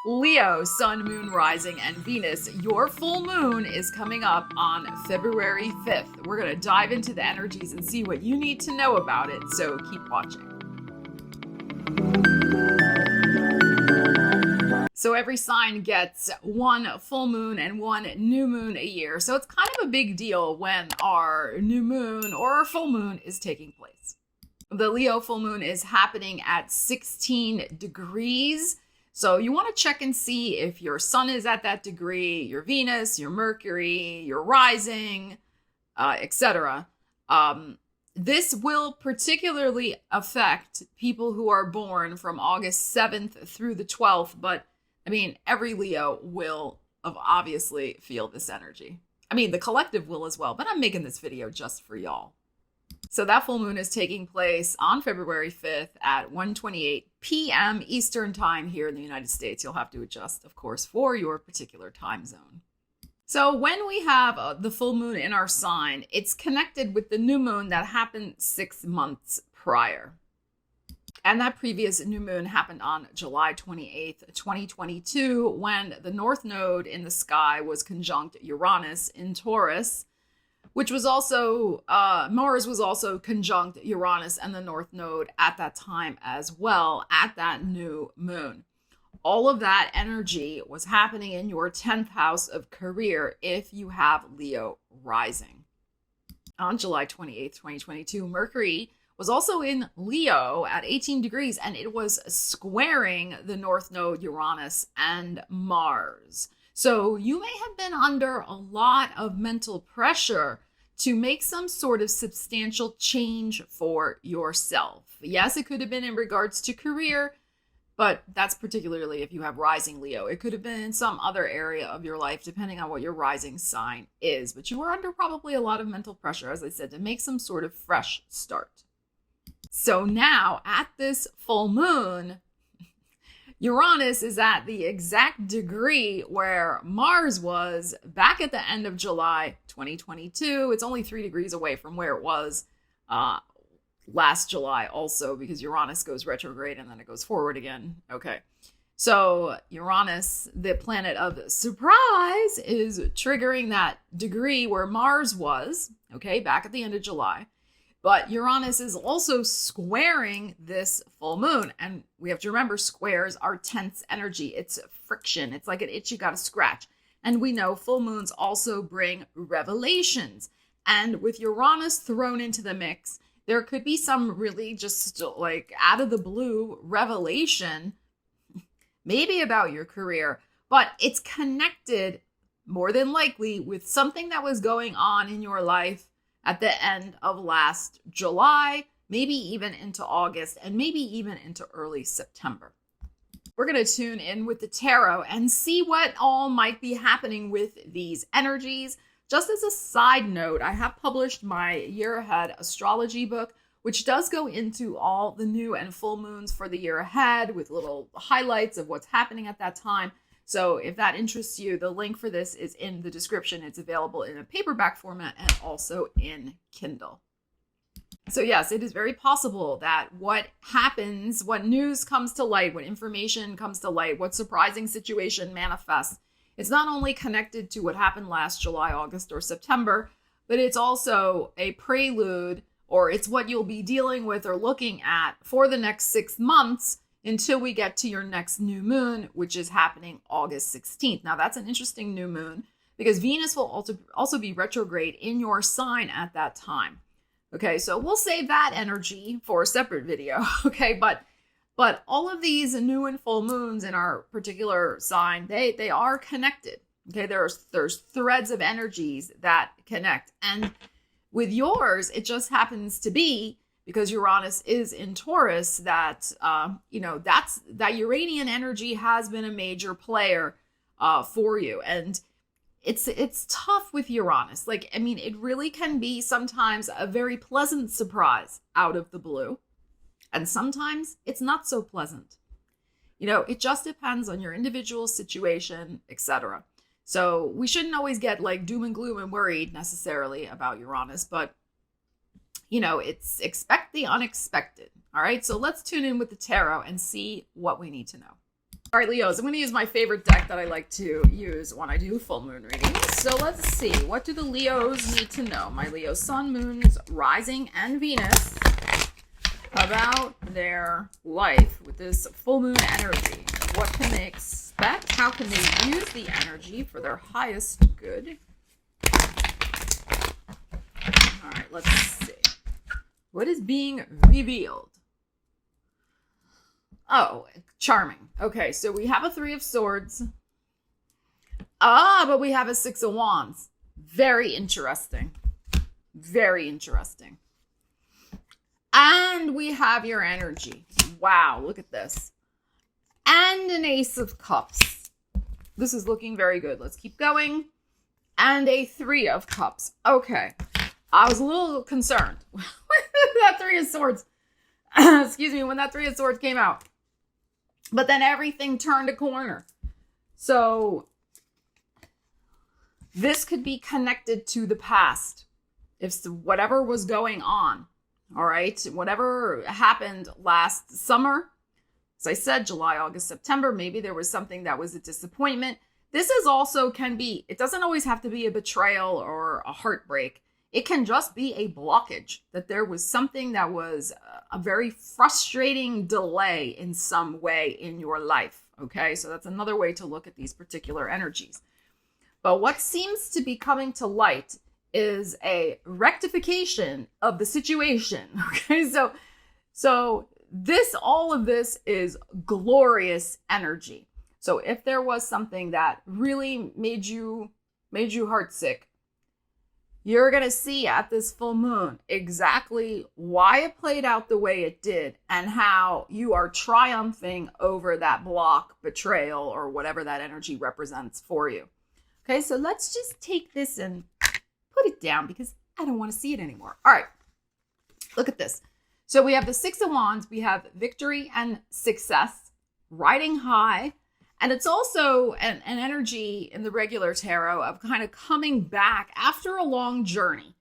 Leo, Sun, Moon, Rising, and Venus, your full moon is coming up on February 5th. We're going to dive into the energies and see what you need to know about it, so keep watching. So every sign gets one full moon and one new moon a year, so it's kind of a big deal when our new moon or our full moon is taking place. The Leo full moon is happening at 16 degrees. So you want to check and see if your sun is at that degree, your Venus, your Mercury, your rising, etc. This will particularly affect people who are born from August 7th through the 12th. But I mean, every Leo will obviously feel this energy. I mean, the collective will as well, but I'm making this video just for y'all. So that full moon is taking place on February 5th at 1:28 p.m. Eastern time here in the United States. You'll have to adjust, of course, for your particular time zone. So when we have the full moon in our sign, it's connected with the new moon that happened 6 months prior. And that previous new moon happened on July 28th, 2022, when the North Node in the sky was conjunct Uranus in Taurus, which was also, Mars was also conjunct Uranus and the North Node at that time as well, at that new moon. All of that energy was happening in your 10th house of career if you have Leo rising. On July 28th, 2022, Mercury was also in Leo at 18 degrees, and it was squaring the North Node, Uranus, and Mars. So you may have been under a lot of mental pressure to make some sort of substantial change for yourself. Yes, it could have been in regards to career, but that's particularly if you have rising Leo. It could have been in some other area of your life, depending on what your rising sign is. But you were under probably a lot of mental pressure, as I said, to make some sort of fresh start. So now, at this full moon, Uranus is at the exact degree where Mars was back at the end of July 2022. It's only 3 degrees away from where it was last July also, because Uranus goes retrograde and then it goes forward again. Okay. So Uranus, the planet of surprise, is triggering that degree where Mars was, okay, back at the end of July. But Uranus is also squaring this full moon. And we have to remember, squares are tense energy. It's friction. It's like an itch you got to scratch. And we know full moons also bring revelations. And with Uranus thrown into the mix, there could be some really just like out of the blue revelation, maybe about your career, but it's connected more than likely with something that was going on in your life at the end of last July, maybe even into August, and maybe even into early September. We're going to tune in with the tarot and see what all might be happening with these energies. Just as a side note, I have published my year ahead astrology book, which does go into all the new and full moons for the year ahead with little highlights of what's happening at that time. So if that interests you, the link for this is in the description. It's available in a paperback format and also in Kindle. So yes, it is very possible that what happens, what news comes to light, what information comes to light, what surprising situation manifests, it's not only connected to what happened last July, August, or September, but it's also a prelude, or it's what you'll be dealing with or looking at for the next 6 months until we get to your next new moon, which is happening August 16th. Now, that's an interesting new moon because Venus will also be retrograde in your sign at that time. Okay, so we'll save that energy for a separate video, okay? But all of these new and full moons in our particular sign, they are connected, okay? There's threads of energies that connect. And with yours, it just happens to be, because Uranus is in Taurus, that, that Uranian energy has been a major player for you. And it's tough with Uranus. Like, I mean, it really can be sometimes a very pleasant surprise out of the blue. And sometimes it's not so pleasant. It just depends on your individual situation, etc. So we shouldn't always get like doom and gloom and worried necessarily about Uranus, but it's expect the unexpected. All right. So let's tune in with the tarot and see what we need to know. All right, Leos, I'm going to use my favorite deck that I like to use when I do full moon readings. So let's see. What do the Leos need to know? My Leo sun, moons, rising, and Venus about their life with this full moon energy. What can they expect? How can they use the energy for their highest good? All right, let's see. What is being revealed? Oh, charming. Okay, so we have a 3 of Swords. But we have a 6 of Wands. Very interesting. Very interesting. And we have your energy. Wow, look at this. And an Ace of Cups. This is looking very good. Let's keep going. And a 3 of Cups. Okay. I was a little concerned with that 3 of Swords. Excuse me, when that 3 of Swords came out. But then everything turned a corner. So this could be connected to the past. If whatever was going on, all right, whatever happened last summer, as I said, July, August, September, maybe there was something that was a disappointment. This is also can be, it doesn't always have to be a betrayal or a heartbreak. It can just be a blockage, that there was something that was a very frustrating delay in some way in your life. Okay, so that's another way to look at these particular energies. But what seems to be coming to light is a rectification of the situation. Okay, so this, all of this is glorious energy. So if there was something that really made you heartsick, you're going to see at this full moon exactly why it played out the way it did and how you are triumphing over that block, betrayal, or whatever that energy represents for you. Okay, so let's just take this and put it down because I don't want to see it anymore. All right, look at this. So we have the 6 of Wands, we have victory and success, riding high. And it's also an energy in the regular tarot of kind of coming back after a long journey.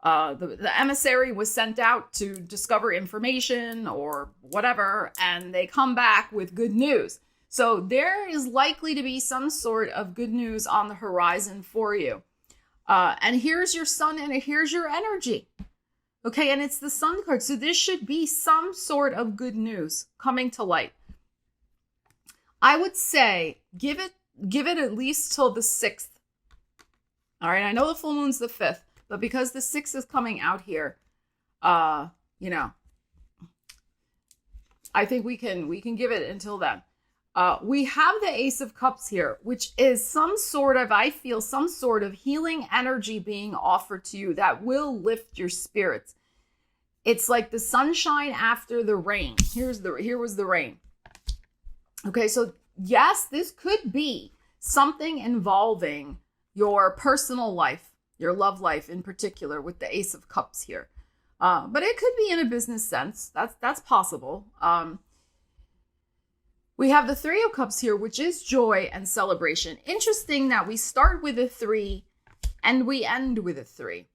The emissary was sent out to discover information or whatever, and they come back with good news. So there is likely to be some sort of good news on the horizon for you. And here's your sun and here's your energy. Okay, and it's the Sun card. So this should be some sort of good news coming to light. I would say give it at least till the 6th. All right, I know the full moon's the 5th, but because the 6th is coming out here, I think we can give it until then. We have the Ace of Cups here, which is some sort of healing energy being offered to you that will lift your spirits. It's like the sunshine after the rain. Here was the rain. Okay, so yes, this could be something involving your personal life, your love life in particular, with the Ace of Cups here. But it could be in a business sense. That's possible. We have the 3 of Cups here, which is joy and celebration. Interesting that we start with a 3 and we end with a 3.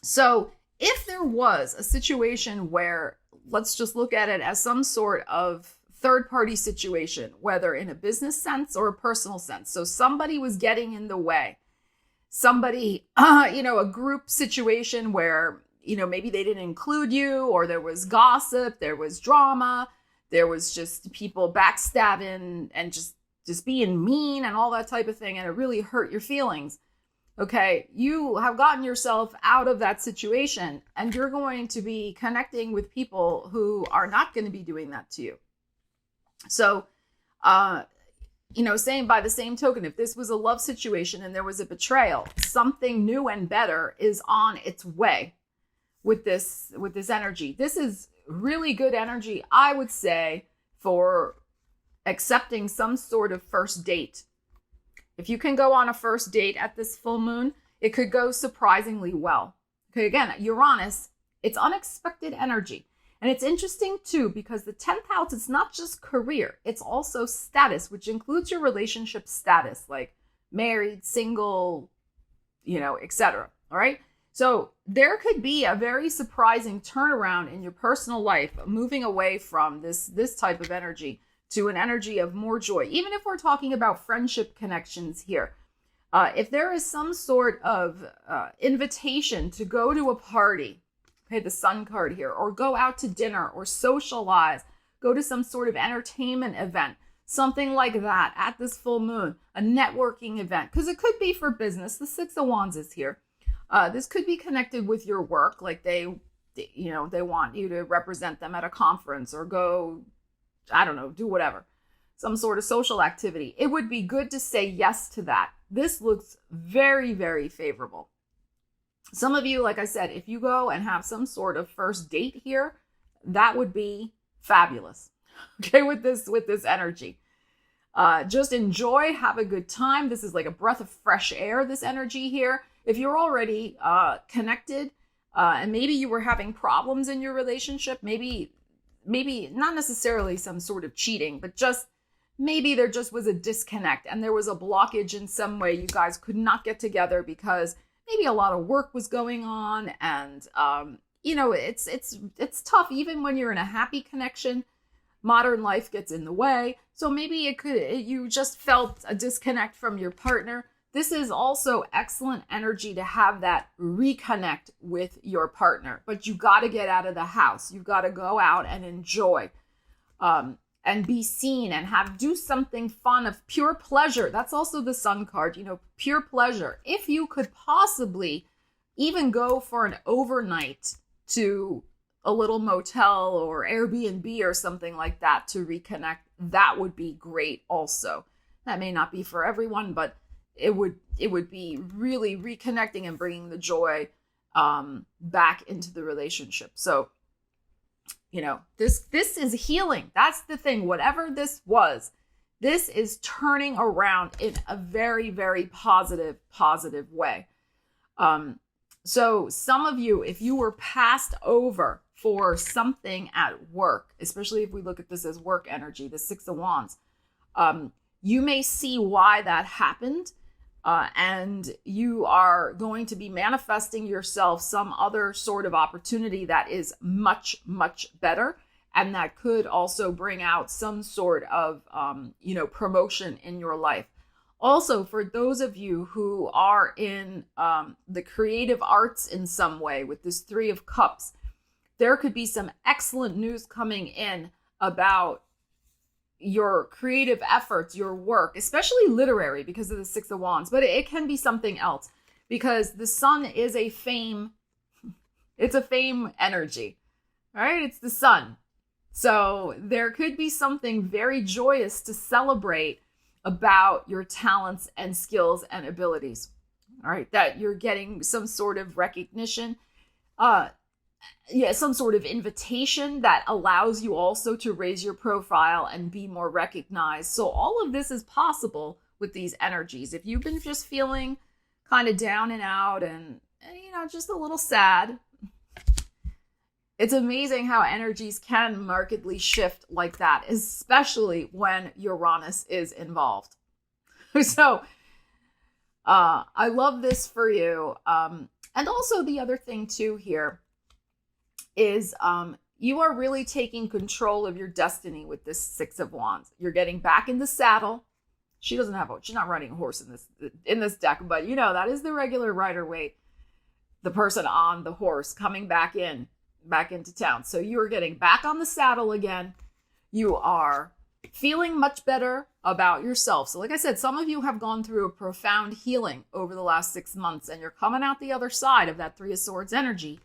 So if there was a situation where, let's just look at it as some sort of third-party situation, whether in a business sense or a personal sense. So somebody was getting in the way. Somebody, a group situation where, maybe they didn't include you, or there was gossip, there was drama, there was just people backstabbing and just being mean and all that type of thing, and it really hurt your feelings. Okay, you have gotten yourself out of that situation, and you're going to be connecting with people who are not going to be doing that to you. So, saying by the same token, if this was a love situation and there was a betrayal, something new and better is on its way with this energy. This is really good energy, I would say, for accepting some sort of first date. If you can go on a first date at this full moon, it could go surprisingly well. Okay, again, Uranus, it's unexpected energy. And it's interesting too, because the 10th house, it's not just career, it's also status, which includes your relationship status, like married, single, etc. All right. So there could be a very surprising turnaround in your personal life, moving away from this type of energy to an energy of more joy. Even if we're talking about friendship connections here, if there is some sort of invitation to go to a party, okay, the Sun card here, or go out to dinner or socialize, go to some sort of entertainment event, something like that at this full moon, a networking event, because it could be for business. The Six of Wands is here. This could be connected with your work, like they want you to represent them at a conference or go, I don't know, do whatever, some sort of social activity. It would be good to say yes to that. This looks very, very favorable. Some of you, like I said, if you go and have some sort of first date here, that would be fabulous. Okay, with this energy. Just enjoy, have a good time. This is like a breath of fresh air, this energy here. If you're already connected and maybe you were having problems in your relationship, maybe not necessarily some sort of cheating, but just maybe there just was a disconnect and there was a blockage in some way. You guys could not get together because maybe a lot of work was going on, and it's tough even when you're in a happy connection. Modern life gets in the way. So maybe you just felt a disconnect from your partner. This is also excellent energy to have that reconnect with your partner. But you got to get out of the house. You've got to go out and enjoy and be seen and do something fun of pure pleasure. That's also the Sun card, pure pleasure. If you could possibly even go for an overnight to a little motel or Airbnb or something like that to reconnect, that would be great also. That may not be for everyone, but it would be really reconnecting and bringing the joy back into the relationship. So, this is healing. That's the thing. Whatever this was, this is turning around in a very, very positive way. So some of you, if you were passed over for something at work, especially if we look at this as work energy, the Six of Wands, you may see why that happened. And you are going to be manifesting yourself some other sort of opportunity that is much, much better. And that could also bring out some sort of, promotion in your life. Also, for those of you who are in the creative arts in some way with this Three of Cups, there could be some excellent news coming in about your creative efforts, your work, especially literary because of the Six of Wands, but it can be something else because the Sun is a fame. It's a fame energy, all right? It's the Sun. So there could be something very joyous to celebrate about your talents and skills and abilities, all right? That you're getting some sort of recognition, some sort of invitation that allows you also to raise your profile and be more recognized. So all of this is possible with these energies. If you've been just feeling kind of down and out and just a little sad, it's amazing how energies can markedly shift like that, especially when Uranus is involved. So I love this for you. And also the other thing too here is you are really taking control of your destiny with this Six of Wands. You're getting back in the saddle. She's not riding a horse in this deck, but that is the regular rider weight, the person on the horse coming back into town. So you are getting back on the saddle again. You are feeling much better about yourself. So like I said, some of you have gone through a profound healing over the last 6 months, and you're coming out the other side of that Three of Swords energy.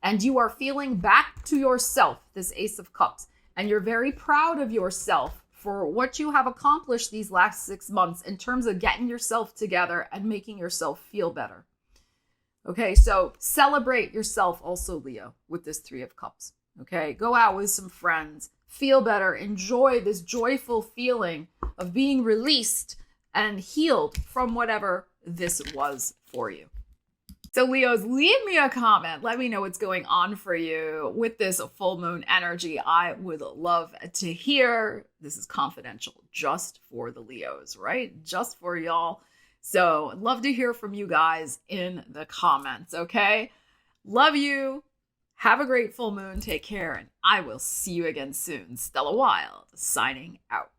And you are feeling back to yourself, this Ace of Cups. And you're very proud of yourself for what you have accomplished these last 6 months in terms of getting yourself together and making yourself feel better. Okay, so celebrate yourself also, Leo, with this Three of Cups. Okay, go out with some friends, feel better, enjoy this joyful feeling of being released and healed from whatever this was for you. So Leos, leave me a comment. Let me know what's going on for you with this full moon energy. I would love to hear. This is confidential, just for the Leos, right? Just for y'all. So I'd love to hear from you guys in the comments, okay? Love you. Have a great full moon. Take care, and I will see you again soon. Stella Wilde, signing out.